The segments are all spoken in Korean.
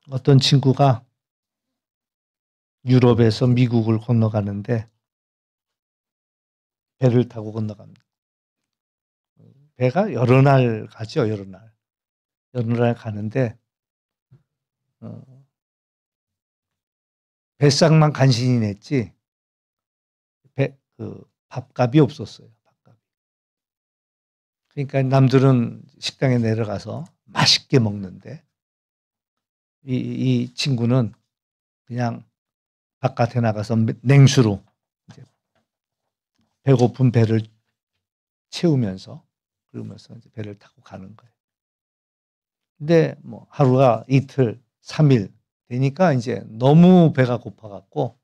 어떤 친구가 유럽에서 미국을 건너가는데 배를 타고 건너갑니다. 배가 여러 날 가죠, 여러 날. 여러 날 가는데 배상만 간신히 냈지 밥값이 없었어요. 밥값이. 그러니까 남들은 식당에 내려가서 맛있게 먹는데 이 친구는 그냥 바깥에 나가서 냉수로 이제 배고픈 배를 채우면서 그러면서 이제 배를 타고 가는 거예요. 근데 뭐 하루가 이틀, 3일 되니까 이제 너무 배가 고파갖고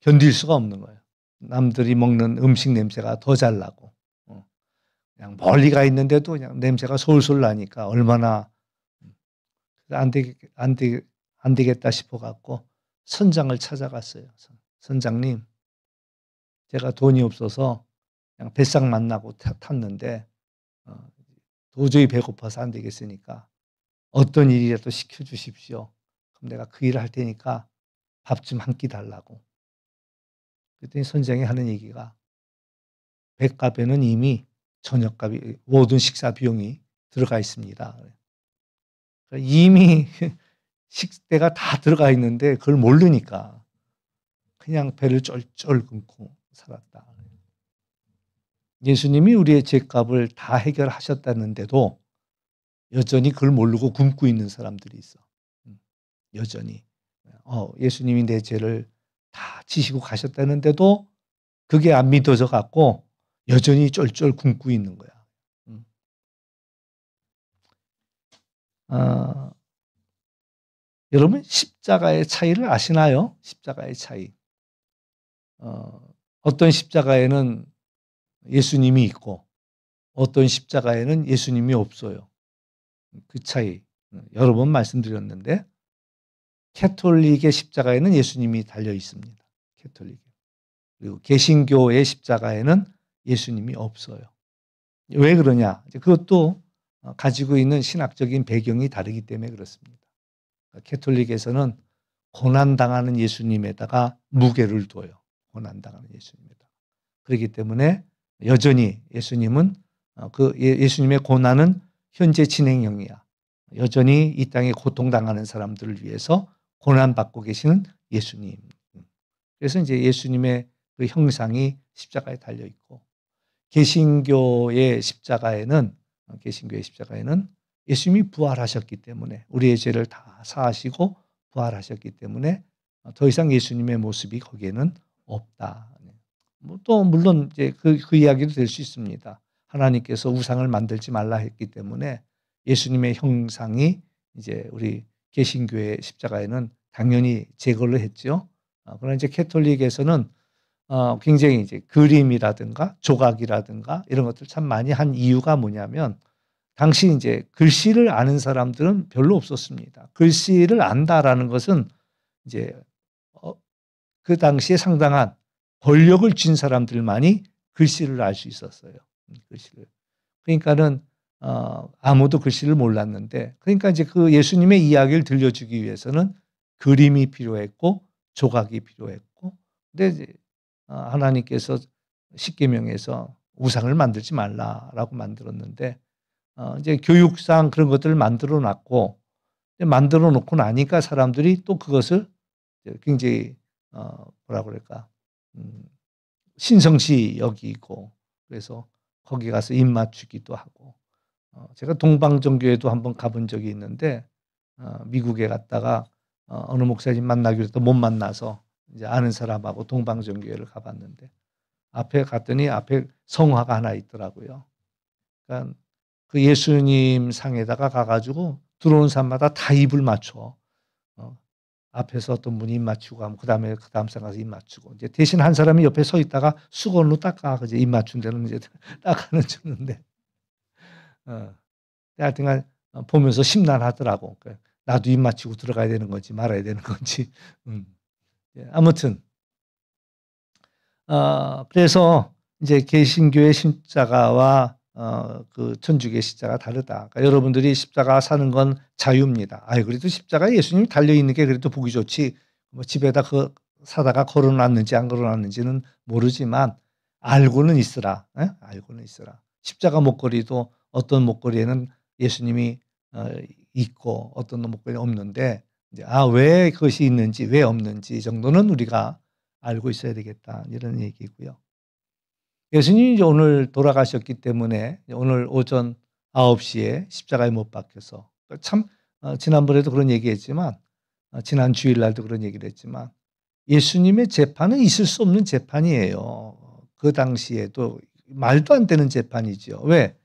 견딜 수가 없는 거예요. 남들이 먹는 음식 냄새가 더 잘 나고 그냥 멀리 가 있는데도 그냥 냄새가 솔솔 나니까 얼마나 안 되겠다 싶어갖고 선장을 찾아갔어요. 선장님, 제가 돈이 없어서 그냥 뱃상 만나고 탔는데 도저히 배고파서 안 되겠으니까 어떤 일이라도 시켜주십시오. 그럼 내가 그 일을 할 테니까 밥 좀 한 끼 달라고. 그랬더니 선장이 하는 얘기가 백값에는 이미 저녁값이 모든 식사 비용이 들어가 있습니다. 그러니까 이미 식대가 다 들어가 있는데 그걸 모르니까 그냥 배를 쫄쫄 굶고 살았다. 예수님이 우리의 죄값을 다 해결하셨다는데도 여전히 그걸 모르고 굶고 있는 사람들이 있어. 여전히. 예수님이 내 죄를 다 지시고 가셨다는데도 그게 안 믿어져 갖고 여전히 쫄쫄 굶고 있는 거야. 여러분 십자가의 차이를 아시나요? 십자가의 차이. 어떤 십자가에는 예수님이 있고 어떤 십자가에는 예수님이 없어요. 그 차이 여러 번 말씀드렸는데 캐톨릭의 십자가에는 예수님이 달려 있습니다. 캐톨릭. 그리고 개신교의 십자가에는 예수님이 없어요. 왜 그러냐? 그것도 가지고 있는 신학적인 배경이 다르기 때문에 그렇습니다. 캐톨릭에서는 고난당하는 예수님에다가 무게를 둬요. 고난당하는 예수님에다가. 그렇기 때문에 여전히 예수님은 예수님의 고난은 현재 진행형이야. 여전히 이 땅에 고통당하는 사람들을 위해서 고난받고 계시는 예수님. 그래서 이제 예수님의 그 형상이 십자가에 달려 있고 개신교의 십자가에는 예수님이 부활하셨기 때문에 우리의 죄를 다 사하시고 부활하셨기 때문에 더 이상 예수님의 모습이 거기에는 없다. 또 물론 이제 그 이야기도 될 수 있습니다. 하나님께서 우상을 만들지 말라 했기 때문에 예수님의 형상이 이제 우리 개신교의 십자가에는 당연히 제거를 했죠. 그러나 이제 캐톨릭에서는 굉장히 이제 그림이라든가 조각이라든가 이런 것들 참 많이 한 이유가 뭐냐면 당시 이제 글씨를 아는 사람들은 별로 없었습니다. 글씨를 안다라는 것은 이제 그 당시에 상당한 권력을 쥔 사람들만이 글씨를 알 수 있었어요. 글씨를. 그러니까는 아무도 글씨를 몰랐는데 그러니까 이제 그 예수님의 이야기를 들려주기 위해서는 그림이 필요했고 조각이 필요했고 근데 이제 하나님께서 십계명에서 우상을 만들지 말라라고 만들었는데 이제 교육상 그런 것들을 만들어 놨고 만들어 놓고 나니까 사람들이 또 그것을 굉장히 뭐라 그럴까 신성시 여기고 그래서 거기 가서 입 맞추기도 하고 제가 동방정교회도 한번 가본 적이 있는데 미국에 갔다가 어느 목사님 만나기로 해도 못 만나서 이제 아는 사람하고 동방정교회를 가봤는데 앞에 갔더니 앞에 성화가 하나 있더라고요. 그러니까 그 예수님 상에다가 가가지고 들어오는 사람마다 다 입을 맞춰. 앞에서 어떤 분이 입 맞추고 하면 그 다음 사람 가서 입 맞추고 이제 대신 한 사람이 옆에 서 있다가 수건으로 닦아 그제 입 맞춘 데는 이제 닦아는 주는데 하여튼간 보면서 심란하더라고. 나도 입 맞추고 들어가야 되는 건지 말아야 되는 건지. 아무튼 그래서 이제 개신교의 십자가와 그 천주교의 십자가 다르다. 그러니까 여러분들이 십자가 사는 건 자유입니다. 아이 그래도 십자가에 예수님이 달려 있는 게 그래도 보기 좋지. 뭐 집에다 그 사다가 걸어놨는지 안 걸어놨는지는 모르지만 알고는 있으라. 에? 알고는 있으라. 십자가 목걸이도 어떤 목걸이에는 예수님이 있고 어떤 목걸이는 없는데 이제 왜 그것이 있는지 왜 없는지 정도는 우리가 알고 있어야 되겠다 이런 얘기고요. 예수님이 이제 오늘 돌아가셨기 때문에 오늘 오전 9시에 십자가에 못 박혀서 참 지난번에도 그런 얘기했지만 지난 주일날도 그런 얘기를 했지만 예수님의 재판은 있을 수 없는 재판이에요. 그 당시에도 말도 안 되는 재판이죠. 왜?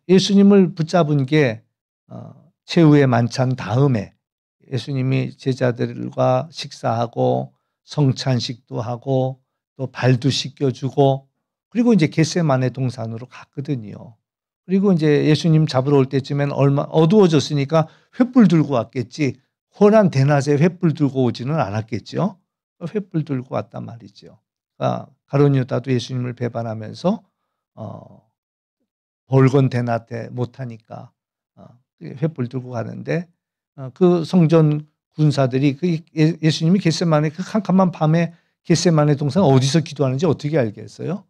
예수님을 붙잡은 게 최후의 만찬 다음에 예수님이 제자들과 식사하고 성찬식도 하고 또 발도 씻겨주고 그리고 이제 겟세마네 동산으로 갔거든요. 그리고 이제 예수님 잡으러 올 때쯤엔 얼마 어두워졌으니까 횃불 들고 왔겠지. 혼한 대낮에 횃불 들고 오지는 않았겠죠. 횃불 들고 왔단 말이죠. 그러니까 가룟 유다도 예수님을 배반하면서 벌건 대낮에 못하니까 횃불 들고 가는데 그 성전 군사들이 그 예수님이 겟세마네 그 캄캄한 밤에 겟세마네 동산 어디서 기도하는지 어떻게 알겠어요?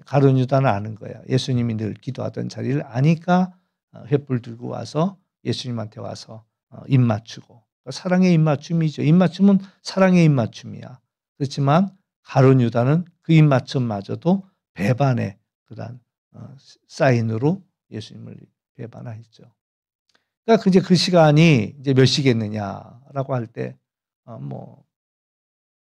가룟 유다는 아는 거야. 예수님이 늘 기도하던 자리를 아니까 횃불 들고 와서 예수님한테 와서 입 맞추고 사랑의 입맞춤이죠. 입맞춤은 사랑의 입맞춤이야. 그렇지만 가룟 유다는 그 입맞춤마저도 배반의 그런 사인으로 예수님을 배반하였죠. 그러니까 이제 그 시간이 이제 몇 시겠느냐라고 할 때 뭐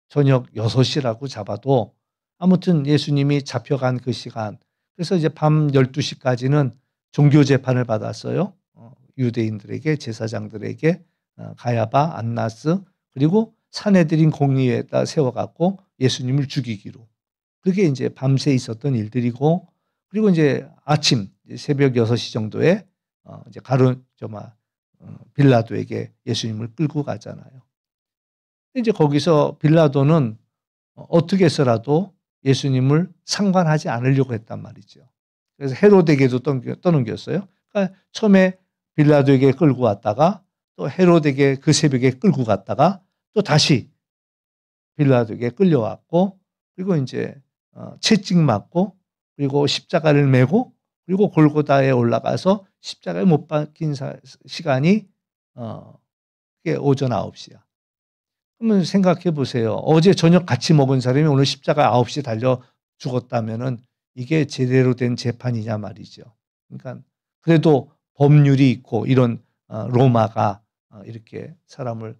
저녁 6시라고 잡아도 아무튼 예수님이 잡혀간 그 시간 그래서 이제 밤 12시까지는 종교 재판을 받았어요. 유대인들에게 제사장들에게 가야바, 안나스 그리고 사내들인 공의회에다 세워갖고 예수님을 죽이기로 그게 이제 밤새 있었던 일들이고 그리고 이제 아침 새벽 6시 정도에 이제 빌라도에게 예수님을 끌고 가잖아요. 이제 거기서 빌라도는 어떻게 해서라도 예수님을 상관하지 않으려고 했단 말이죠. 그래서 헤로데에게도 떠넘겼어요. 그러니까 처음에 빌라도에게 끌고 왔다가 또 헤로데에게 그 새벽에 끌고 갔다가 또 다시 빌라도에게 끌려왔고 그리고 이제 채찍 맞고 그리고 십자가를 메고 그리고 골고다에 올라가서 십자가에 못 박힌 시간이 그게 오전 9시야. 그러면 생각해 보세요. 어제 저녁 같이 먹은 사람이 오늘 십자가 9시에 달려 죽었다면은 이게 제대로 된 재판이냐 말이죠. 그러니까 그래도 법률이 있고 이런 로마가 이렇게 사람을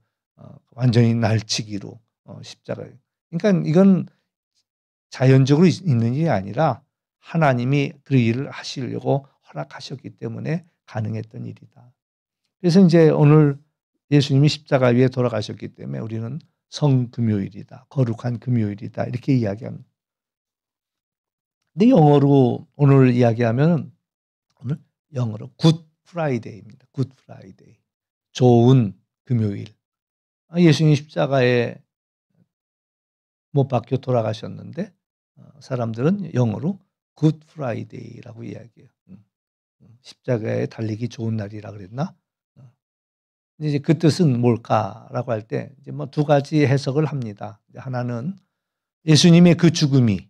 완전히 날치기로 십자가에. 그러니까 이건 자연적으로 있는 일이 아니라 하나님이 그 일을 하시려고 허락하셨기 때문에 가능했던 일이다. 그래서 이제 오늘 예수님이 십자가 위에 돌아가셨기 때문에 우리는 성금요일이다. 거룩한 금요일이다. 이렇게 이야기합니다. 근데 영어로 오늘 이야기하면 오늘 영어로 굿 프라이데이입니다. 굿 프라이데이. 좋은 금요일. 예수님 십자가에 못 박혀 돌아가셨는데 사람들은 영어로 굿 프라이데이라고 이야기해요. 십자가에 달리기 좋은 날이라 그랬나? 이제 그 뜻은 뭘까라고 할 때 이제 뭐 두 가지 해석을 합니다. 하나는 예수님의 그 죽음이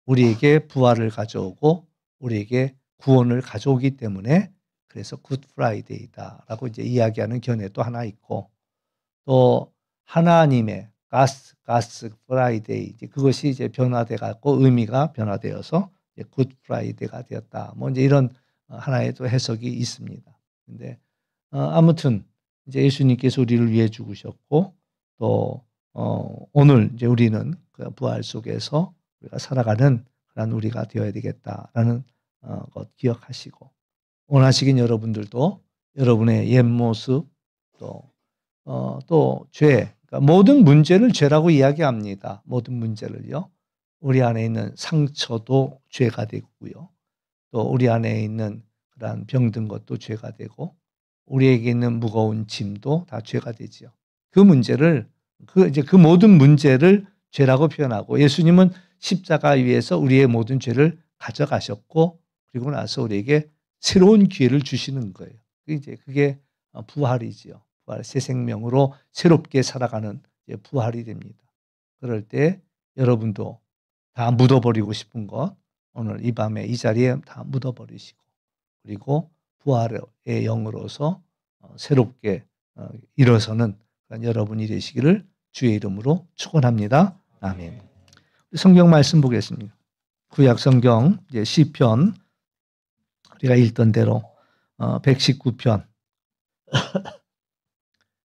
우리에게 부활을 가져오고 우리에게 구원을 가져오기 때문에 그래서 굿 프라이데이다라고 이제 이야기하는 견해도 하나 있고 또 하나님의 가스 프라이데이 그것이 이제 변화돼 갖고 의미가 변화되어서 굿 프라이데이가 되었다. 뭐 이제 이런 하나의 또 해석이 있습니다. 근데 아무튼 이제 예수님께서 우리를 위해 죽으셨고 또 오늘 이제 우리는 그 부활 속에서 우리가 살아가는 그런 우리가 되어야 되겠다라는 것 기억하시고 원하시긴 여러분들도 여러분의 옛 모습 또 죄, 그러니까 모든 문제를 죄라고 이야기합니다. 모든 문제를요. 우리 안에 있는 상처도 죄가 되고요. 또 우리 안에 있는 그런 병든 것도 죄가 되고 우리에게 있는 무거운 짐도 다 죄가 되지요. 그 문제를 그 모든 문제를 죄라고 표현하고 예수님은 십자가 위에서 우리의 모든 죄를 가져가셨고 그리고 나서 우리에게 새로운 기회를 주시는 거예요. 그게 부활이지요. 부활, 새 생명으로 새롭게 살아가는 부활이 됩니다. 그럴 때 여러분도 다 묻어버리고 싶은 것 오늘 이 밤에 이 자리에 다 묻어버리시고 그리고 부활의 영으로서 새롭게 일어서는 여러분이 되시기를 주의 이름으로 축원합니다. 아멘. 성경 말씀 보겠습니다. 구약 성경 시편 우리가 읽던 대로 119편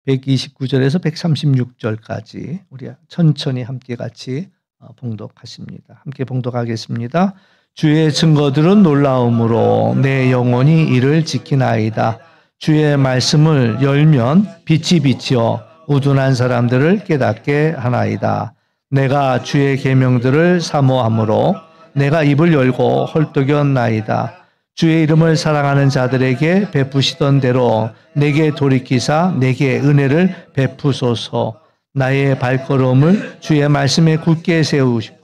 129절에서 136절까지 우리 천천히 함께 같이 봉독하십니다. 함께 봉독하겠습니다. 주의 증거들은 놀라움으로 내 영혼이 이를 지키나이다. 주의 말씀을 열면 빛이 비치어 우둔한 사람들을 깨닫게 하나이다. 내가 주의 계명들을 사모함으로 내가 입을 열고 헐떡였나이다. 주의 이름을 사랑하는 자들에게 베푸시던 대로 내게 돌이키사 내게 은혜를 베푸소서. 나의 발걸음을 주의 말씀에 굳게 세우시고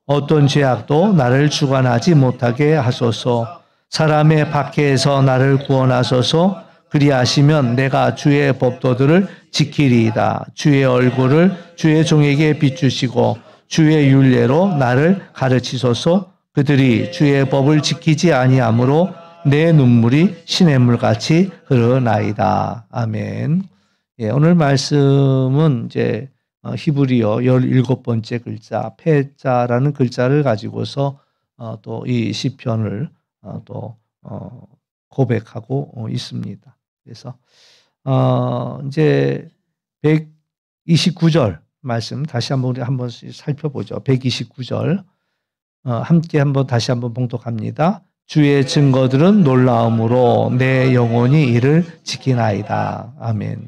어떤 죄악도 나를 주관하지 못하게 하소서. 사람의 박해에서 나를 구원하소서. 그리하시면 내가 주의 법도들을 지키리이다. 주의 얼굴을 주의 종에게 비추시고 주의 율례로 나를 가르치소서. 그들이 주의 법을 지키지 아니하므로 내 눈물이 시냇물같이 흐르나이다. 아멘. 예, 오늘 말씀은 이제 히브리어 17번째 글자 페자라는 글자를 가지고서 또 이 시편을 또 고백하고 있습니다. 그래서 이제 129절 말씀 다시 한번 우리 한 번씩 살펴보죠. 129절 함께 한번 다시 한번 봉독합니다. 주의 증거들은 놀라움으로 내 영혼이 이를 지키나이다. 아멘.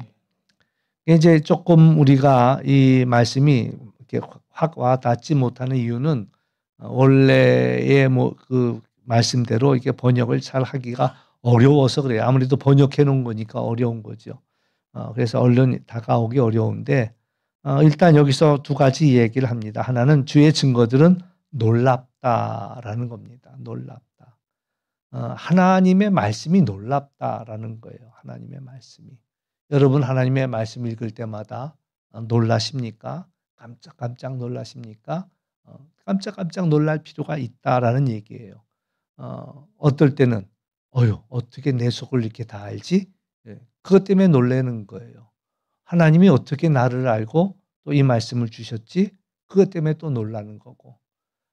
이제 조금 우리가 이 말씀이 이렇게 확 와닿지 못하는 이유는 원래의 그 말씀대로 이렇게 번역을 잘 하기가 어려워서 그래요. 아무래도 번역해 놓은 거니까 어려운 거죠. 그래서 얼른 다가오기 어려운데 일단 여기서 두 가지 얘기를 합니다. 하나는 주의 증거들은 놀랍다라는 겁니다. 놀랍다. 하나님의 말씀이 놀랍다라는 거예요. 하나님의 말씀이. 여러분 하나님의 말씀 읽을 때마다 놀라십니까? 깜짝깜짝 놀라십니까? 깜짝깜짝 놀랄 필요가 있다라는 얘기예요. 어떨 때는 어떻게 내 속을 이렇게 다 알지? 그것 때문에 놀라는 거예요. 하나님이 어떻게 나를 알고 또 이 말씀을 주셨지? 그것 때문에 또 놀라는 거고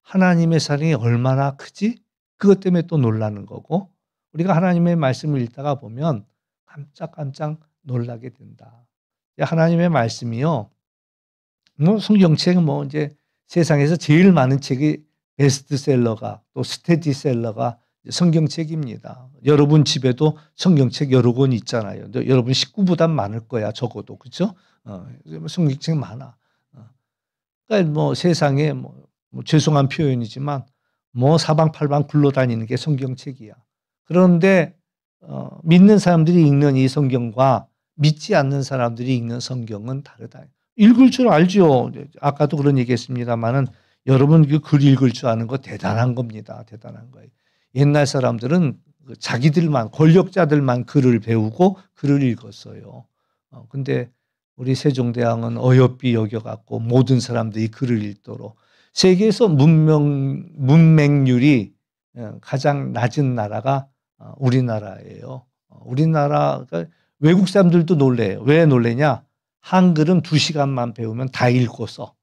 하나님의 사랑이 얼마나 크지? 그것 때문에 또 놀라는 거고 우리가 하나님의 말씀을 읽다가 보면 깜짝깜짝 놀라게 된다. 하나님의 말씀이요. 성경책 이제 세상에서 제일 많은 책이 베스트셀러가 또 스테디셀러가 성경책입니다. 여러분 집에도 성경책 여러 권 있잖아요. 여러분 식구보다 많을 거야 적어도 그렇죠? 성경책 많아. 그러니까 세상에 죄송한 표현이지만 사방팔방 굴러다니는 게 성경책이야. 그런데 믿는 사람들이 읽는 이 성경과 믿지 않는 사람들이 읽는 성경은 다르다. 읽을 줄 알죠. 아까도 그런 얘기했습니다만은 여러분 그 글 읽을 줄 아는 거 대단한 겁니다. 대단한 거예요. 옛날 사람들은 자기들만 권력자들만 글을 배우고 글을 읽었어요. 근데 우리 세종대왕은 어여삐 여겨갖고 모든 사람들이 글을 읽도록 세계에서 문맹률이 가장 낮은 나라가 우리나라예요. 우리나라가 외국 사람들도 놀래요. 왜 놀래냐? 한글은 2시간만 배우면 다 읽고 써.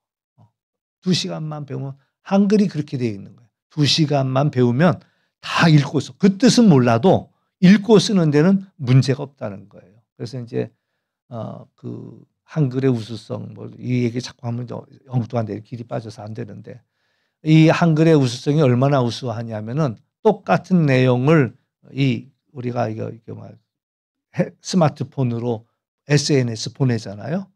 2시간만 배우면 한글이 그렇게 되어 있는 거예요. 2시간만 배우면 다 읽고 써. 그 뜻은 몰라도 읽고 쓰는 데는 문제가 없다는 거예요. 그래서 이제 그 한글의 우수성 이 얘기 자꾸 하면 엉뚱한데 길이 빠져서 안 되는데 이 한글의 우수성이 얼마나 우수하냐면은 똑같은 내용을 우리가 이거 스마트폰으로 SNS 보내잖아요.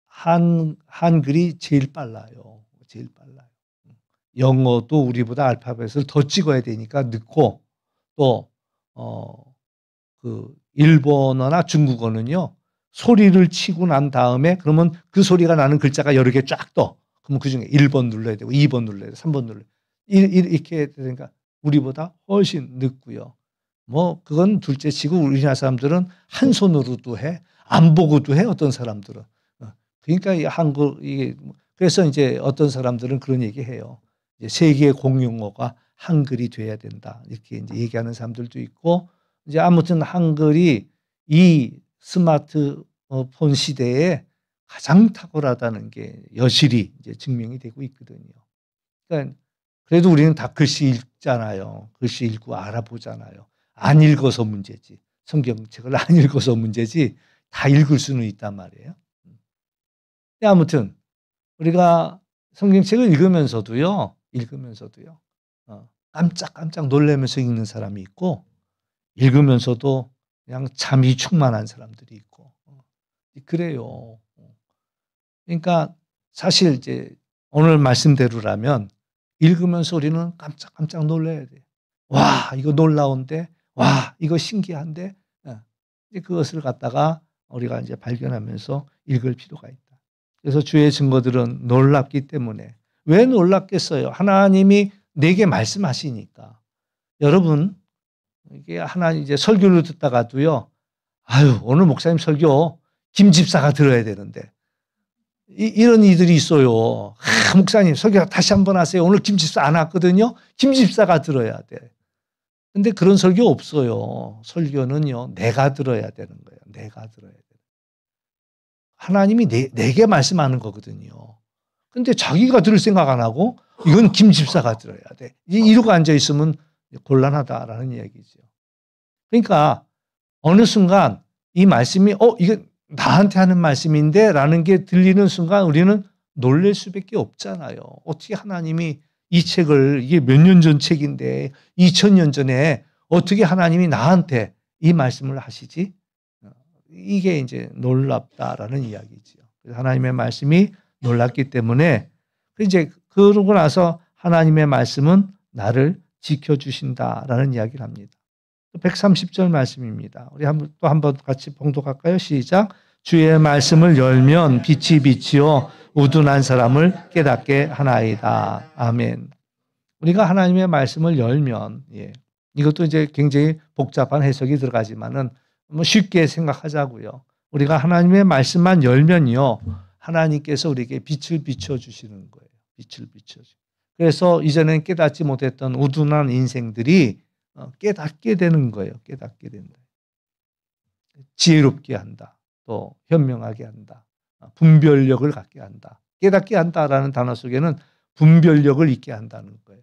한글이 제일 빨라요. 제일 빨라요. 영어도 우리보다 알파벳을 더 찍어야 되니까 늦고 또 그 일본어나 중국어는요. 소리를 치고 난 다음에 그러면 그 소리가 나는 글자가 여러 개 쫙 떠. 그러면 그중에 1번 눌러야 되고 2번 눌러야 되고 3번 눌러야 되고 이렇게 되니까 우리보다 훨씬 늦고요. 뭐 그건 둘째치고 우리나라 사람들은 한 손으로도 해, 안 보고도 해. 어떤 사람들은. 그러니까 이 한국 이게 그래서 이제 어떤 사람들은 그런 얘기해요. 이제 세계 공용어가 한글이 돼야 된다. 이렇게 이제 얘기하는 사람들도 있고, 이제 아무튼 한글이 이 스마트폰 시대에 가장 탁월하다는 게 여실히 이제 증명이 되고 있거든요. 그러니까 그래도 우리는 다 글씨 읽잖아요. 글씨 읽고 알아보잖아요. 안 읽어서 문제지. 성경책을 안 읽어서 문제지. 다 읽을 수는 있단 말이에요. 아무튼 우리가 성경책을 읽으면서도요. 깜짝깜짝 놀라면서 읽는 사람이 있고, 읽으면서도 그냥 잠이 충만한 사람들이 있고, 그래요. 그러니까 사실 이제 오늘 말씀대로라면 읽으면서 우리는 깜짝깜짝 놀라야 돼. 와, 이거 놀라운데, 와, 이거 신기한데, 그것을 갖다가 우리가 이제 발견하면서 읽을 필요가 있다. 그래서 주의 증거들은 놀랍기 때문에. 왜 놀랍겠어요? 하나님이 내게 말씀하시니까. 여러분, 이게 하나님 이제 설교를 듣다가도요, 아유, 오늘 목사님 설교 김 집사가 들어야 되는데. 이런 이들이 있어요. 목사님 설교 다시 한번 하세요. 오늘 김 집사 안 왔거든요. 김 집사가 들어야 돼. 근데 그런 설교 없어요. 설교는요, 내가 들어야 되는 거예요. 내가 들어야 돼요. 하나님이 내게 말씀하는 거거든요. 근데 자기가 들을 생각 안 하고 이건 김 집사가 들어야 돼. 이러고 앉아있으면 곤란하다라는 이야기죠. 그러니까 어느 순간 이 말씀이 이게 나한테 하는 말씀인데 라는 게 들리는 순간 우리는 놀랄 수밖에 없잖아요. 어떻게 하나님이 이 책을, 이게 몇 년 전 책인데 2000년 전에 어떻게 하나님이 나한테 이 말씀을 하시지? 이게 이제 놀랍다라는 이야기죠. 하나님의 말씀이 놀랍기 때문에 이제 그러고 나서 하나님의 말씀은 나를 지켜주신다라는 이야기를 합니다. 130절 말씀입니다. 우리 또 한번 같이 봉독할까요? 시작. 주의 말씀을 열면 빛이 비치어 우둔한 사람을 깨닫게 하나이다. 아멘. 우리가 하나님의 말씀을 열면, 이것도 이제 굉장히 복잡한 해석이 들어가지만은 뭐 쉽게 생각하자고요. 우리가 하나님의 말씀만 열면요, 하나님께서 우리에게 빛을 비춰주시는 거예요. 빛을 비춰주. 그래서 이전엔 깨닫지 못했던 우둔한 인생들이 깨닫게 되는 거예요. 깨닫게 된다. 지혜롭게 한다. 또 현명하게 한다. 분별력을 갖게 한다. 깨닫게 한다라는 단어 속에는 분별력을 있게 한다는 거예요.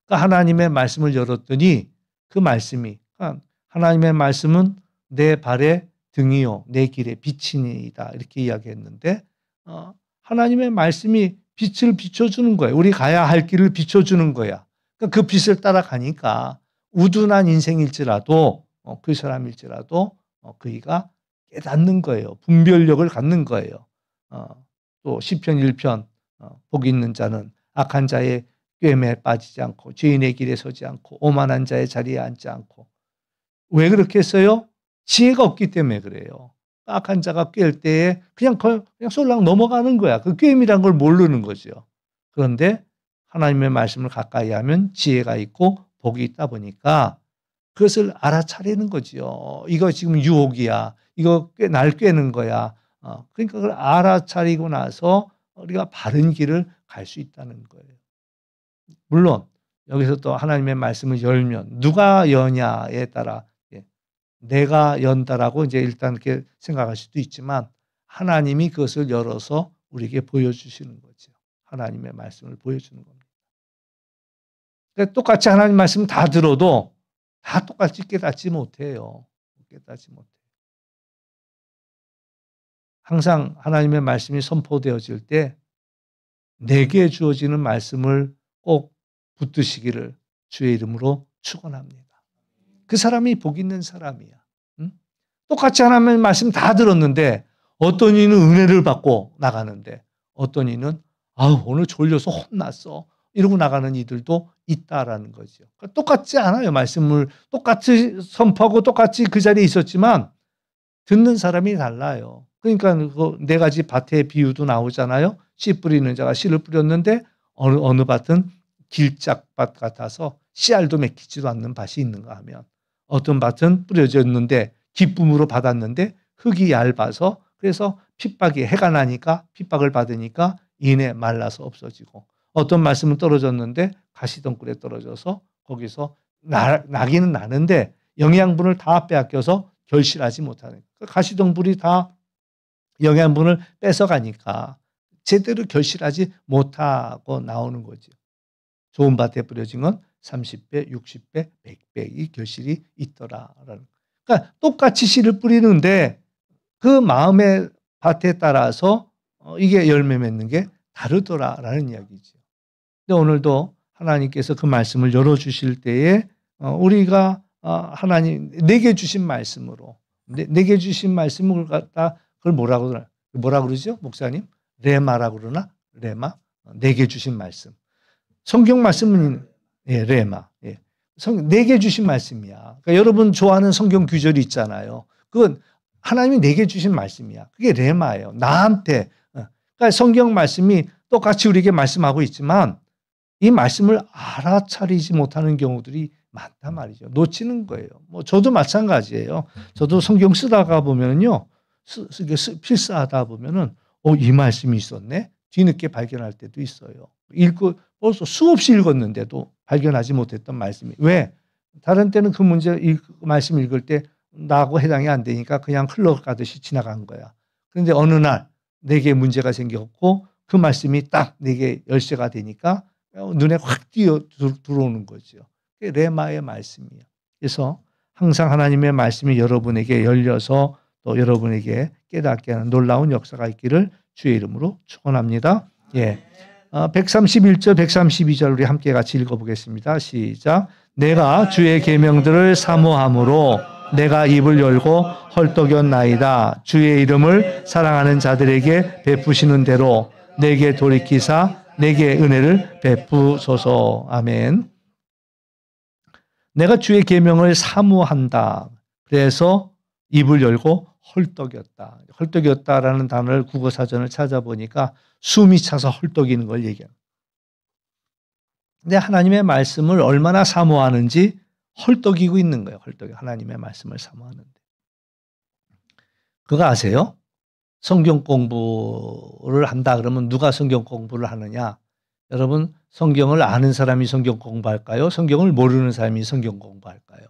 그러니까 하나님의 말씀을 열었더니 그 말씀이, 하나님의 말씀은 내 발의 등이요 내 길의 빛이니이다 이렇게 이야기했는데, 하나님의 말씀이 빛을 비춰주는 거예요. 우리 가야 할 길을 비춰주는 거야. 그러니까 그 빛을 따라가니까 우둔한 인생일지라도 그 사람일지라도 그이가 깨닫는 거예요. 분별력을 갖는 거예요. 또 시편 1편 복 있는 자는 악한 자의 꾀에 빠지지 않고 죄인의 길에 서지 않고 오만한 자의 자리에 앉지 않고. 왜 그렇게 했어요? 지혜가 없기 때문에 그래요. 악한 자가 꾀일 때에 그냥 솔랑 넘어가는 거야. 그 꾀임이란 걸 모르는 거죠. 그런데 하나님의 말씀을 가까이 하면 지혜가 있고 복이 있다 보니까 그것을 알아차리는 거죠. 이거 지금 유혹이야. 이거 날 꾀는 거야. 그러니까 그걸 알아차리고 나서 우리가 바른 길을 갈 수 있다는 거예요. 물론 여기서 또 하나님의 말씀을 열면 누가 여냐에 따라 내가 연다라고 이제 일단 이렇게 생각할 수도 있지만 하나님이 그것을 열어서 우리에게 보여주시는 거죠. 하나님의 말씀을 보여주는 겁니다. 그러니까 똑같이 하나님 말씀 다 들어도 다 똑같이 깨닫지 못해요. 깨닫지 못해요. 항상 하나님의 말씀이 선포되어질 때 내게 주어지는 말씀을 꼭 붙드시기를 주의 이름으로 축원합니다. 그 사람이 복 있는 사람이야. 응? 똑같이 하나님의 말씀 다 들었는데 어떤 이는 은혜를 받고 나가는데 어떤 이는 오늘 졸려서 혼났어 이러고 나가는 이들도 있다라는 거죠. 그러니까 똑같지 않아요. 말씀을 똑같이 선포하고 똑같이 그 자리에 있었지만 듣는 사람이 달라요. 그러니까 그 네 가지 밭의 비유도 나오잖아요. 씨 뿌리는 자가 씨를 뿌렸는데 어느 밭은 길짝밭 같아서 씨알도 맺히지도 않는 밭이 있는가 하면 어떤 밭은 뿌려졌는데 기쁨으로 받았는데 흙이 얇아서 그래서 핍박이 해가 나니까 핍박을 받으니까 이내 말라서 없어지고 어떤 말씀은 떨어졌는데 가시덩굴에 떨어져서 거기서 나기는 나는데 영양분을 다 빼앗겨서 결실하지 못하는 가시덩굴이 다 영양분을 뺏어가니까 제대로 결실하지 못하고 나오는 거죠. 좋은 밭에 뿌려진 건 30배, 60배, 100배 이 결실이 있더라라는. 그러니까 똑같이 씨를 뿌리는데 그 마음의 밭에 따라서 이게 열매 맺는 게 다르더라라는 이야기죠. 근데 오늘도 하나님께서 그 말씀을 열어주실 때에 우리가 하나님 내게 주신 말씀으로 내게 주신 말씀을 갖다 그걸 뭐라 그러죠? 목사님? 레마라고 그러나? 레마? 내게 주신 말씀. 성경 말씀은 예, 레마. 예. 내게 주신 말씀이야. 그러니까 여러분 좋아하는 성경 구절이 있잖아요. 그건 하나님이 내게 주신 말씀이야. 그게 레마예요. 나한테. 그러니까 성경 말씀이 똑같이 우리에게 말씀하고 있지만 이 말씀을 알아차리지 못하는 경우들이 많단 말이죠. 놓치는 거예요. 뭐 저도 마찬가지예요. 저도 성경 쓰다가 보면요. 필사하다 보면은 이 말씀이 있었네. 뒤늦게 발견할 때도 있어요. 읽고 벌써 수없이 읽었는데도 발견하지 못했던 말씀이. 왜? 다른 때는 그 말씀 읽을 때 나하고 해당이 안 되니까 그냥 흘러가듯이 지나간 거야. 그런데 어느 날 내게 문제가 생겼고 그 말씀이 딱 내게 열쇠가 되니까 눈에 확 뛰어 들어오는 거죠. 그게 레마의 말씀이에요. 그래서 항상 하나님의 말씀이 여러분에게 열려서 또 여러분에게 깨닫게 하는 놀라운 역사가 있기를 주의 이름으로 축원합니다. 예. 131절, 132절 우리 함께 같이 읽어보겠습니다. 시작. 내가 주의 계명들을 사모함으로 내가 입을 열고 헐떡였나이다. 주의 이름을 사랑하는 자들에게 베푸시는 대로 내게 돌이키사 내게 은혜를 베푸소서. 아멘. 내가 주의 계명을 사모한다. 그래서 입을 열고 헐떡였다. 헐떡였다라는 단어를 국어사전을 찾아보니까 숨이 차서 헐떡이는 걸 얘기합니다. 근데 하나님의 말씀을 얼마나 사모하는지 헐떡이고 있는 거예요. 헐떡이 하나님의 말씀을 사모하는데. 그거 아세요? 성경 공부를 한다 그러면 누가 성경 공부를 하느냐? 여러분 성경을 아는 사람이 성경 공부할까요? 성경을 모르는 사람이 성경 공부할까요?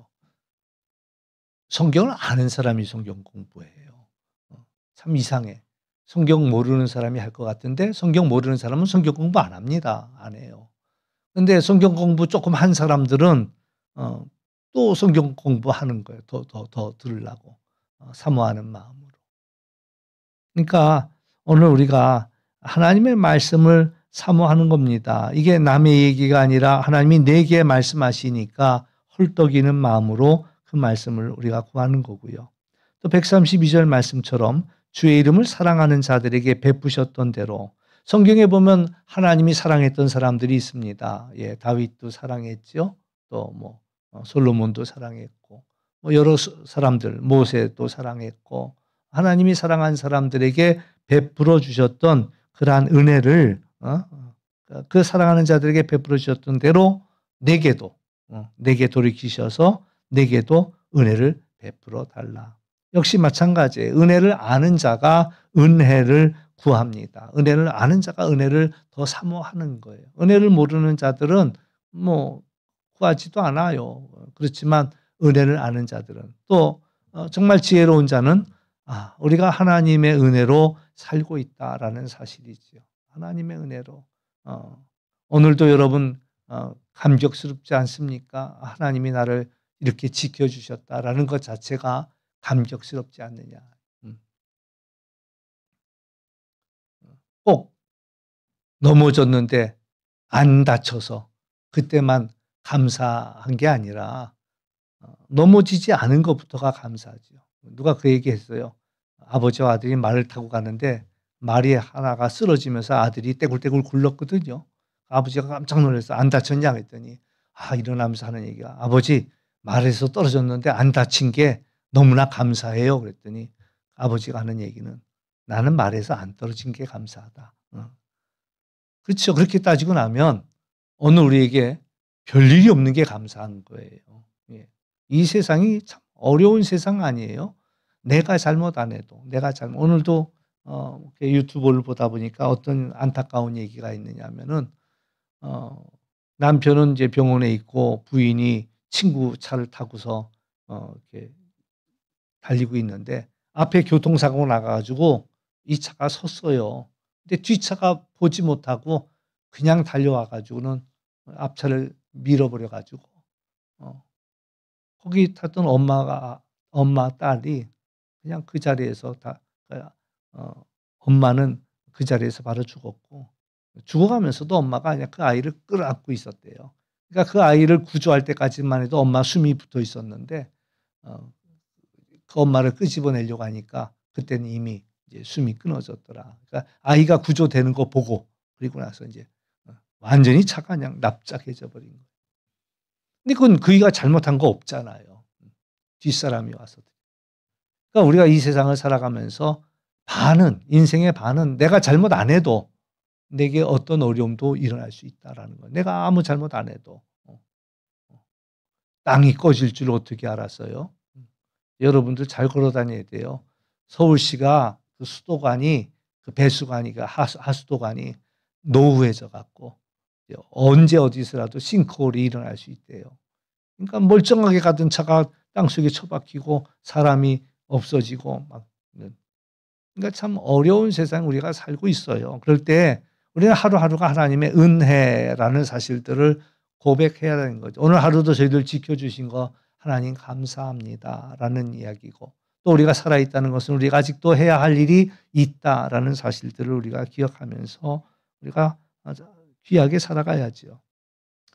성경을 아는 사람이 성경 공부해요. 참 이상해. 성경 모르는 사람이 할 것 같은데 성경 모르는 사람은 성경 공부 안 합니다. 안 해요. 근데 성경 공부 조금 한 사람들은 또 성경 공부하는 거예요. 더 들으려고 사모하는 마음으로. 그러니까 오늘 우리가 하나님의 말씀을 사모하는 겁니다. 이게 남의 얘기가 아니라 하나님이 내게 말씀하시니까 헐떡이는 마음으로 그 말씀을 우리가 구하는 거고요. 또 132절 말씀처럼 주의 이름을 사랑하는 자들에게 베푸셨던 대로 성경에 보면 하나님이 사랑했던 사람들이 있습니다. 예, 다윗도 사랑했죠. 또 솔로몬도 사랑했고 여러 사람들 모세도 사랑했고 하나님이 사랑한 사람들에게 베풀어 주셨던 그러한 은혜를 그 사랑하는 자들에게 베풀어 주셨던 대로 내게도 내게 돌이키셔서 내게도 은혜를 베풀어 달라. 역시 마찬가지예요. 은혜를 아는 자가 은혜를 구합니다. 은혜를 아는 자가 은혜를 더 사모하는 거예요. 은혜를 모르는 자들은 구하지도 않아요. 그렇지만 은혜를 아는 자들은 또 정말 지혜로운 자는 우리가 하나님의 은혜로 살고 있다라는 사실이지요. 하나님의 은혜로. 오늘도 여러분 감격스럽지 않습니까? 하나님이 나를 이렇게 지켜주셨다라는 것 자체가 감격스럽지 않느냐. 꼭 넘어졌는데 안 다쳐서 그때만 감사한 게 아니라 넘어지지 않은 것부터가 감사하죠. 누가 그 얘기했어요. 아버지와 아들이 말을 타고 가는데 말이 하나가 쓰러지면서 아들이 떼굴떼굴 굴렀거든요. 아버지가 깜짝 놀라서 안 다쳤냐 했더니 일어나면서 하는 얘기가 아버지 말에서 떨어졌는데 안 다친 게 너무나 감사해요. 그랬더니 아버지가 하는 얘기는 나는 말에서 안 떨어진 게 감사하다. 그렇죠. 그렇게 따지고 나면 오늘 우리에게 별일이 없는 게 감사한 거예요. 예. 이 세상이 참 어려운 세상 아니에요. 내가 잘못 안 해도 오늘도 유튜브를 보다 보니까 어떤 안타까운 얘기가 있느냐면은 남편은 이제 병원에 있고 부인이 친구 차를 타고서 이렇게 달리고 있는데 앞에 교통사고가 나가 가지고 이 차가 섰어요. 근데 뒷차가 보지 못하고 그냥 달려와 가지고는 앞차를 밀어버려 가지고 거기 탔던 엄마 딸이 그냥 그 자리에서 다 엄마는 그 자리에서 바로 죽었고 죽어가면서도 엄마가 그냥 그 아이를 끌어안고 있었대요. 그러니까 그 아이를 구조할 때까지만 해도 엄마 숨이 붙어 있었는데 그 엄마를 끄집어내려고 하니까 그때는 이미 이제 숨이 끊어졌더라. 그러니까 아이가 구조되는 거 보고 그리고 나서 이제 완전히 차가 그냥 납작해져 버린 거예요. 근데 그건 그이가 잘못한 거 없잖아요. 뒷사람이 와서. 그러니까 우리가 이 세상을 살아가면서 인생의 반은 내가 잘못 안 해도 내게 어떤 어려움도 일어날 수 있다라는 거예요. 내가 아무 잘못 안 해도. 땅이 꺼질 줄 어떻게 알았어요? 여러분들 잘 걸어 다녀야 돼요. 서울시가 그 수도관이 그 배수관이 그 하수도관이 노후해져 갖고 언제 어디서라도 싱크홀이 일어날 수 있대요. 그러니까 멀쩡하게 가던 차가 땅속에 처박히고 사람이 없어지고 막 그러니까 참 어려운 세상 우리가 살고 있어요. 그럴 때 우리는 하루하루가 하나님의 은혜라는 사실들을 고백해야 되는 거죠. 오늘 하루도 저희들 지켜주신 거 하나님 감사합니다라는 이야기고 또 우리가 살아있다는 것은 우리가 아직도 해야 할 일이 있다라는 사실들을 우리가 기억하면서 우리가 귀하게 살아가야죠.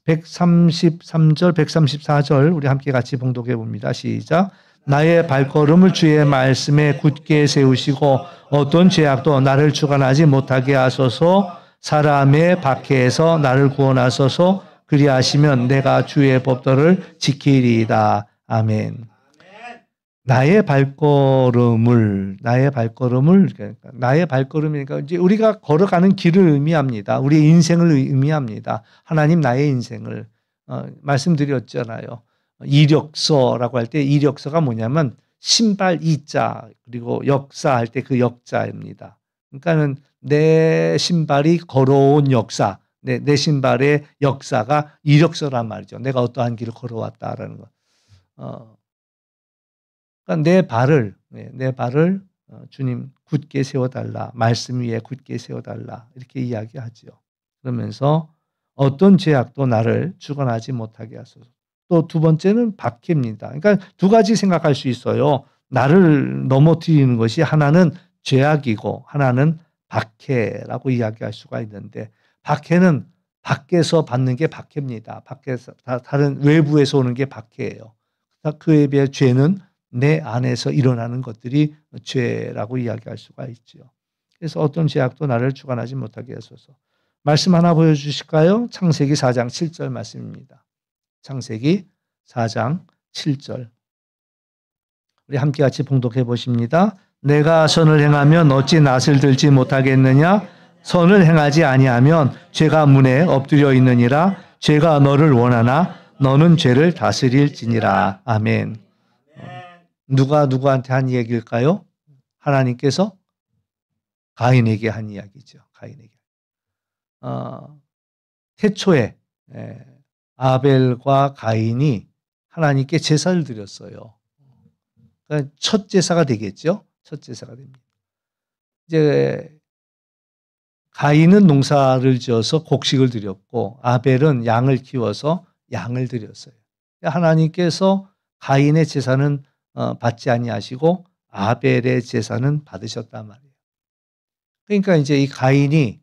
133절, 134절 우리 함께 같이 봉독해 봅니다. 시작. 나의 발걸음을 주의 말씀에 굳게 세우시고 어떤 죄악도 나를 주관하지 못하게 하소서. 사람의 박해에서 나를 구원하소서. 그리하시면 내가 주의 법도를 지키리이다. 아멘. 나의 발걸음이니까 이제 우리가 걸어가는 길을 의미합니다. 우리의 인생을 의미합니다. 하나님 나의 인생을 말씀드렸잖아요. 이력서라고 할 때 이력서가 뭐냐면 신발 이자 그리고 역사할 때 그 역자입니다. 그러니까는 내 신발이 걸어온 역사, 내 신발의 역사가 이력서란 말이죠. 내가 어떠한 길을 걸어왔다라는 거. 그러니까 내 발을 주님 굳게 세워달라. 말씀 위에 굳게 세워달라. 이렇게 이야기하죠. 그러면서 어떤 죄악도 나를 주관하지 못하게 하소서. 또 두 번째는 박해입니다. 그러니까 두 가지 생각할 수 있어요. 나를 넘어뜨리는 것이 하나는 죄악이고 하나는 박해라고 이야기할 수가 있는데 박해는 밖에서 받는 게 박해입니다. 밖에서 다른 외부에서 오는 게 박해예요. 그에 비해 죄는 내 안에서 일어나는 것들이 죄라고 이야기할 수가 있죠. 그래서 어떤 죄악도 나를 주관하지 못하게 하소서. 말씀 하나 보여주실까요? 창세기 4장 7절 말씀입니다. 창세기 4장 7절. 우리 함께 같이 봉독해 보십니다. 내가 선을 행하면 어찌 낯을 들지 못하겠느냐? 선을 행하지 아니하면 죄가 문에 엎드려 있느니라. 죄가 너를 원하나 너는 죄를 다스릴지니라. 아멘. 누가 누구한테 한 얘기일까요? 하나님께서 가인에게 한 이야기죠. 가인에게. 태초에 아벨과 가인이 하나님께 제사를 드렸어요. 그러니까 첫 제사가 되겠죠. 첫 제사가 됩니다. 이제 가인은 농사를 지어서 곡식을 드렸고 아벨은 양을 키워서 양을 드렸어요. 하나님께서 가인의 제사는 받지 아니하시고 아벨의 제사는 받으셨단 말이에요. 그러니까 이제 이 가인이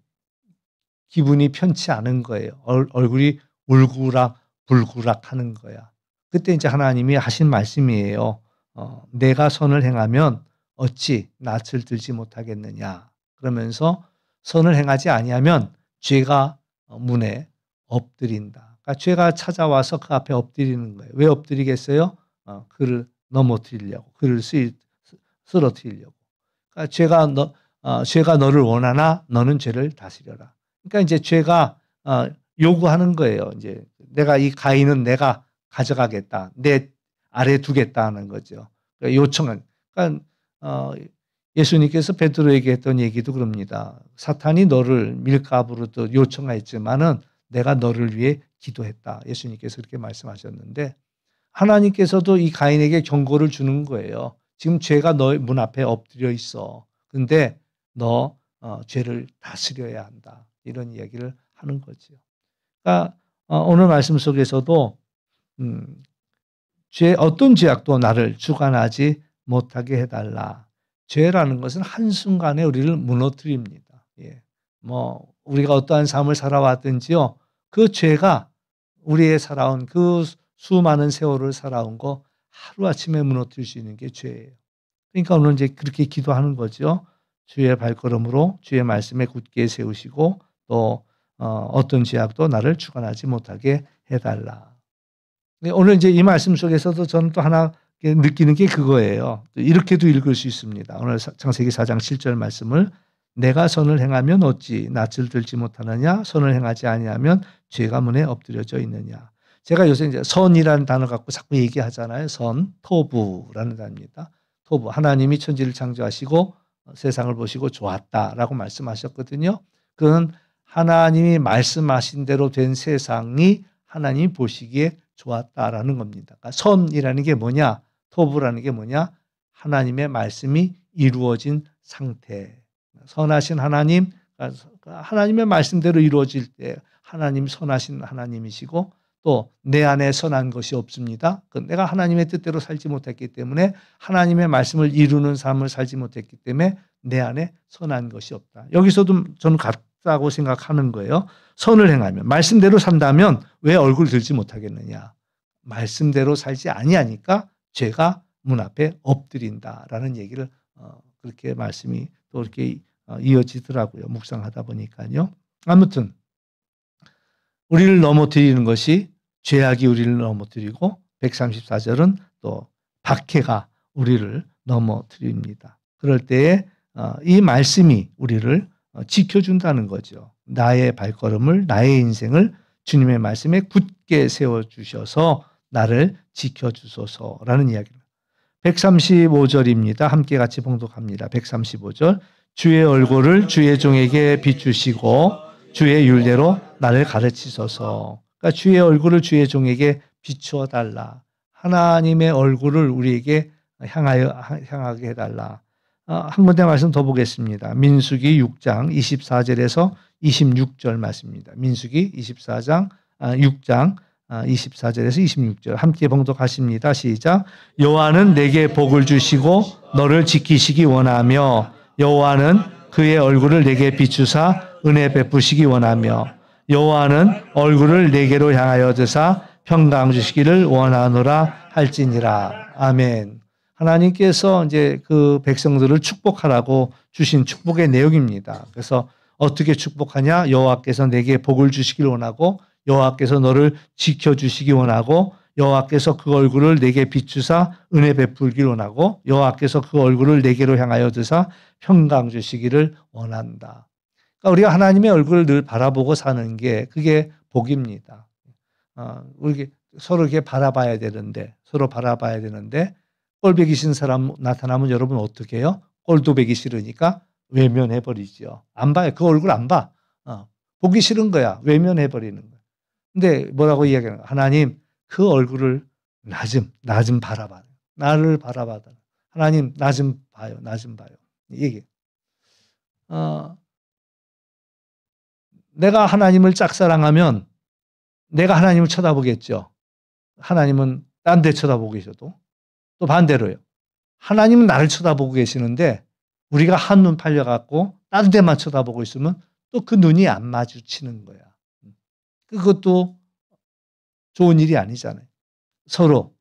기분이 편치 않은 거예요. 얼굴이 울그락불그락 하는 거야. 그때 이제 하나님이 하신 말씀이에요. 내가 선을 행하면 어찌 낯을 들지 못하겠느냐. 그러면서 선을 행하지 아니하면 죄가 문에 엎드린다. 그러니까 죄가 찾아와서 그 앞에 엎드리는 거예요. 왜 엎드리겠어요? 그를 넘어뜨리려고, 그를 쓰러뜨리려고. 그러니까 죄가 너를 원하나 너는 죄를 다스려라. 그러니까 이제 죄가 요구하는 거예요. 이제 내가 이 가인은 내가 가져가겠다. 내 아래 두겠다는 거죠. 그러니까 요청은. 그러니까 예수님께서 베드로에게 했던 얘기도 그럽니다. 사탄이 너를 밀가부로 또 요청했지만은 내가 너를 위해 기도했다. 예수님께서 그렇게 말씀하셨는데 하나님께서도 이 가인에게 경고를 주는 거예요. 지금 죄가 너의 문 앞에 엎드려 있어. 근데 너 죄를 다스려야 한다. 이런 이야기를 하는 거죠. 그러니까 오늘 말씀 속에서도 어떤 죄악도 나를 주관하지 못하게 해달라. 죄라는 것은 한순간에 우리를 무너뜨립니다. 예. 우리가 어떠한 삶을 살아왔든지요. 그 죄가 우리의 살아온 그 수많은 세월을 살아온 거 하루아침에 무너뜨릴 수 있는 게 죄예요. 그러니까 오늘 이제 그렇게 기도하는 거죠. 주의 발걸음으로 주의 말씀에 굳게 세우시고 또 어떤 죄악도 나를 주관하지 못하게 해달라. 오늘 이제 이 말씀 속에서도 저는 또 하나 느끼는 게 그거예요. 이렇게도 읽을 수 있습니다. 오늘 창세기 4장 7절 말씀을 내가 선을 행하면 어찌 낯을 들지 못하느냐 선을 행하지 아니하면 죄가 문에 엎드려져 있느냐. 제가 요새 이제 선이라는 단어 갖고 자꾸 얘기하잖아요. 선, 토부라는 단어입니다. 토부. 하나님이 천지를 창조하시고 세상을 보시고 좋았다라고 말씀하셨거든요. 그건 하나님이 말씀하신 대로 된 세상이 하나님이 보시기에 좋았다라는 겁니다. 그러니까 선이라는 게 뭐냐? 토부라는 게 뭐냐? 하나님의 말씀이 이루어진 상태. 선하신 하나님, 하나님의 말씀대로 이루어질 때 하나님 선하신 하나님이시고 또 내 안에 선한 것이 없습니다. 내가 하나님의 뜻대로 살지 못했기 때문에 하나님의 말씀을 이루는 삶을 살지 못했기 때문에 내 안에 선한 것이 없다. 여기서도 저는 같다고 생각하는 거예요. 선을 행하면 말씀대로 산다면 왜 얼굴 들지 못하겠느냐. 말씀대로 살지 아니하니까 죄가 문 앞에 엎드린다라는 얘기를 그렇게 말씀이 또 이렇게 이어지더라고요. 묵상하다 보니까요. 아무튼 우리를 넘어뜨리는 것이 죄악이 우리를 넘어뜨리고 134절은 또 박해가 우리를 넘어뜨립니다. 그럴 때에 이 말씀이 우리를 지켜준다는 거죠. 나의 발걸음을 나의 인생을 주님의 말씀에 굳게 세워주셔서 나를 지켜주소서라는 이야기입니다. 135절입니다. 함께 같이 봉독합니다. 135절 주의 얼굴을 주의 종에게 비추시고 주의 율례로 나를 가르치소서. 그러니까 주의 얼굴을 주의 종에게 비추어 달라. 하나님의 얼굴을 우리에게 향하게 해달라. 한 군데 말씀 더 보겠습니다. 민수기 6장 24절에서 26절 말씀입니다. 민수기 6장 24절에서 26절 함께 봉독하십니다. 시작. 여호와는 내게 복을 주시고 너를 지키시기 원하며 여호와는 그의 얼굴을 내게 비추사 은혜 베푸시기 원하며 여호와는 얼굴을 내게로 향하여 드사 평강 주시기를 원하노라 할지니라. 아멘. 하나님께서 이제 그 백성들을 축복하라고 주신 축복의 내용입니다. 그래서 어떻게 축복하냐? 여호와께서 내게 복을 주시길 원하고 여호와께서 너를 지켜주시기 원하고 여호와께서 그 얼굴을 내게 비추사 은혜 베풀길 원하고 여호와께서 그 얼굴을 내게로 향하여 드사 평강 주시기를 원한다. 그러니까 우리가 하나님의 얼굴을 늘 바라보고 사는 게 그게 복입니다. 우리 서로 이렇게 바라봐야 되는데 서로 바라봐야 되는데 꼴보기 싫은 사람 나타나면 여러분 어떻게 해요? 꼴도 보기 싫으니까 외면해버리죠. 안 봐요. 그 얼굴 안 봐. 보기 싫은 거야. 외면해버리는 거야. 근데 뭐라고 이야기하는 거야? 하나님 그 얼굴을 나 좀 바라봐. 나를 바라봐. 하나님 나 좀 봐요. 나 좀 봐요. 얘기. 내가 하나님을 짝사랑하면 내가 하나님을 쳐다보겠죠. 하나님은 딴 데 쳐다보고 계셔도. 또 반대로요. 하나님은 나를 쳐다보고 계시는데 우리가 한눈 팔려갖고 딴 데만 쳐다보고 있으면 또 그 눈이 안 마주치는 거야. 그것도 좋은 일이 아니잖아요. 서로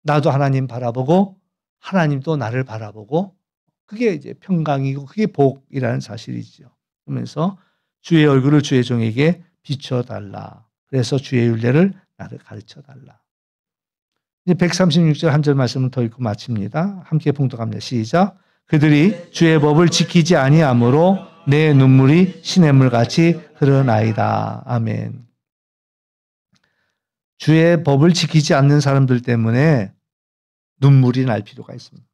나도 하나님 바라보고 하나님도 나를 바라보고 그게 이제 평강이고 그게 복이라는 사실이죠. 그러면서 주의 얼굴을 주의 종에게 비춰달라. 그래서 주의 율례를 나를 가르쳐달라. 이제 136절 한 절 말씀을 더 읽고 마칩니다. 함께 봉독합니다. 시작. 그들이 주의 법을 지키지 아니하므로 내 눈물이 시냇물같이 흐르나이다. 아멘. 주의 법을 지키지 않는 사람들 때문에 눈물이 날 필요가 있습니다.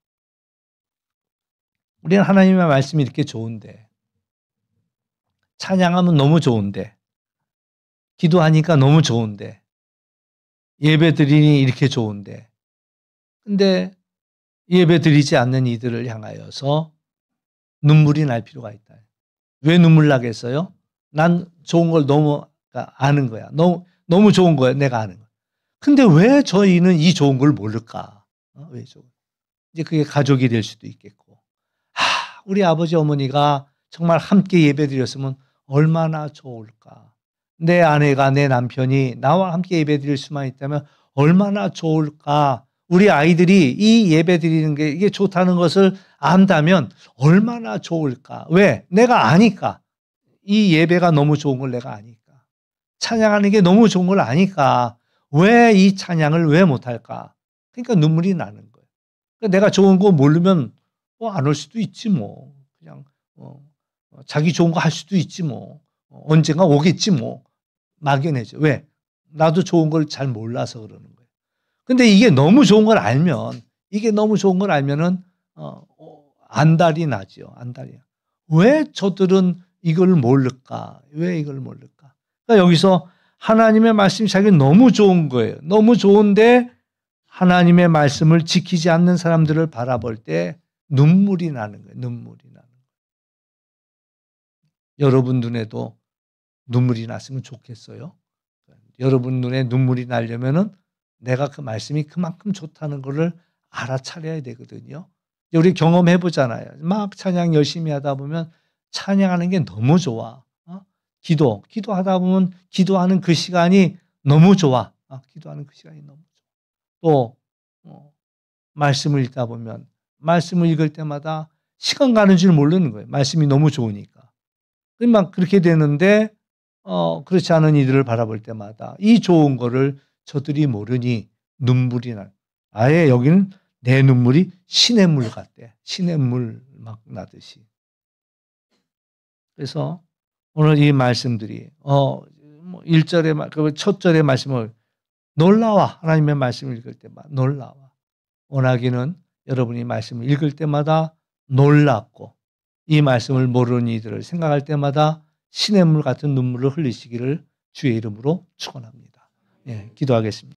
우리는 하나님의 말씀이 이렇게 좋은데, 찬양하면 너무 좋은데, 기도하니까 너무 좋은데, 예배드리니 이렇게 좋은데, 근데 예배드리지 않는 이들을 향하여서 눈물이 날 필요가 있다. 왜 눈물 나겠어요? 난 좋은 걸 너무 아는 거야. 너무 좋은 거야. 내가 아는 거야. 근데 왜 저희는 이 좋은 걸 모를까? 왜 좋은? 이제 그게 가족이 될 수도 있겠고. 우리 아버지 어머니가 정말 함께 예배드렸으면 얼마나 좋을까? 내 아내가, 내 남편이 나와 함께 예배드릴 수만 있다면 얼마나 좋을까? 우리 아이들이 이 예배드리는 게 이게 좋다는 것을 안다면 얼마나 좋을까? 왜? 내가 아니까. 이 예배가 너무 좋은 걸 내가 아니까. 찬양하는 게 너무 좋은 걸 아니까. 왜 이 찬양을 왜 못할까? 그러니까 눈물이 나는 거예요. 그러니까 내가 좋은 거 모르면 안 올 수도 있지 뭐. 그냥 자기 좋은 거 할 수도 있지 뭐. 언젠가 오겠지 뭐. 막연해져. 왜? 나도 좋은 걸 잘 몰라서 그러는 거예요. 근데 이게 너무 좋은 걸 알면, 이게 너무 좋은 걸 알면은 안달이 나죠. 안달이야. 왜 저들은 이걸 모를까? 왜 이걸 모를까? 그러니까 여기서 하나님의 말씀이 자기는 너무 좋은 거예요. 너무 좋은데 하나님의 말씀을 지키지 않는 사람들을 바라볼 때 눈물이 나는 거예요. 눈물이 나는 거예요. 여러분 눈에도 눈물이 났으면 좋겠어요. 여러분 눈에 눈물이 나려면은 내가 그 말씀이 그만큼 좋다는 것을 알아차려야 되거든요. 우리 경험해 보잖아요. 막 찬양 열심히 하다 보면 찬양하는 게 너무 좋아. 기도하다 보면 기도하는 그 시간이 너무 좋아. 기도하는 그 시간이 너무 좋아. 또 말씀을 읽다 보면 말씀을 읽을 때마다 시간 가는 줄 모르는 거예요. 말씀이 너무 좋으니까. 막 그렇게 되는데 그렇지 않은 이들을 바라볼 때마다 이 좋은 거를 저들이 모르니 눈물이 나. 아예 여기는 내 눈물이 시냇물 같대. 시냇물 막 나듯이. 그래서 오늘 이 말씀들이 1절에 첫 절의 말씀을 놀라와. 하나님의 말씀을 읽을 때마다 놀라와. 원하기는 여러분이 말씀을 읽을 때마다 놀랍고 이 말씀을 모르는 이들을 생각할 때마다 시냇물 같은 눈물을 흘리시기를 주의 이름으로 축원합니다. 예, 기도하겠습니다.